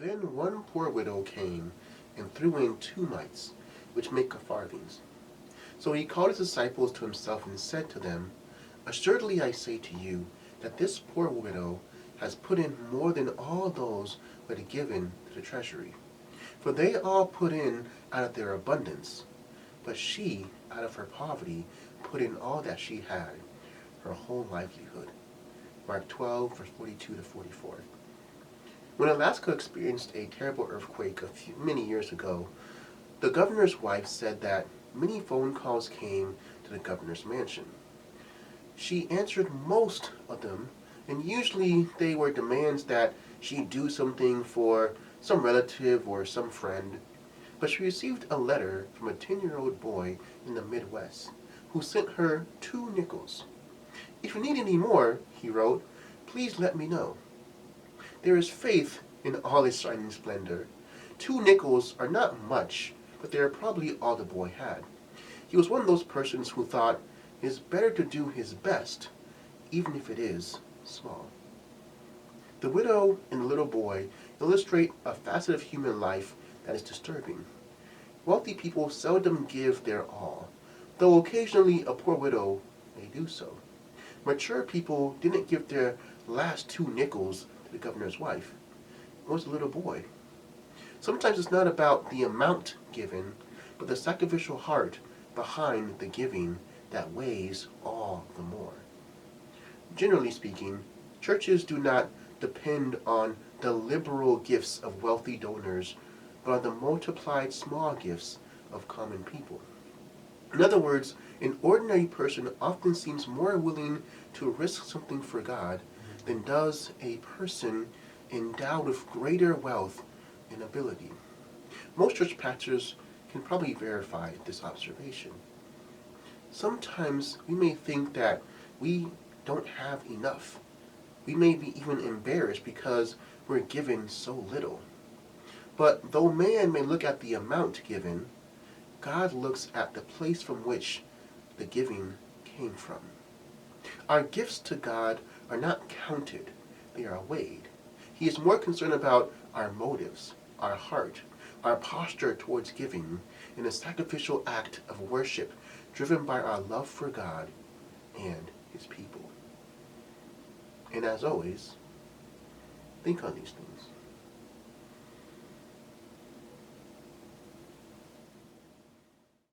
Then one poor widow came and threw in 2 mites, which make farthings. So he called his disciples to himself and said to them, Assuredly I say to you, that this poor widow has put in more than all those who had given to the treasury. For they all put in out of their abundance, but she, out of her poverty, put in all that she had, her whole livelihood. Mark 12, verse 42 to 44. When Alaska experienced a terrible earthquake many years ago, the governor's wife said that many phone calls came to the governor's mansion. She answered most of them, and usually they were demands that she do something for some relative or some friend. But she received a letter from a 10-year-old boy in the Midwest who sent her 2 nickels. If you need any more, he wrote, please let me know. There is faith in all its shining splendor. 2 nickels are not much, but they are probably all the boy had. He was one of those persons who thought it is better to do his best, even if it is small. The widow and the little boy illustrate a facet of human life that is disturbing. Wealthy people seldom give their all, though occasionally a poor widow may do so. Mature people didn't give their last 2 nickels to the governor's wife. It was a little boy. Sometimes it's not about the amount given, but the sacrificial heart behind the giving that weighs all the more. Generally speaking, churches do not depend on the liberal gifts of wealthy donors, but on the multiplied small gifts of common people. In other words, an ordinary person often seems more willing to risk something for God than does a person endowed with greater wealth and ability. Most church pastors can probably verify this observation. Sometimes we may think that we don't have enough. We may be even embarrassed because we're given so little. But though man may look at the amount given, God looks at the place from which the giving came from. Our gifts to God are not counted, they are weighed. He is more concerned about our motives, our heart, our posture towards giving, in a sacrificial act of worship driven by our love for God and His people. And as always, think on these things.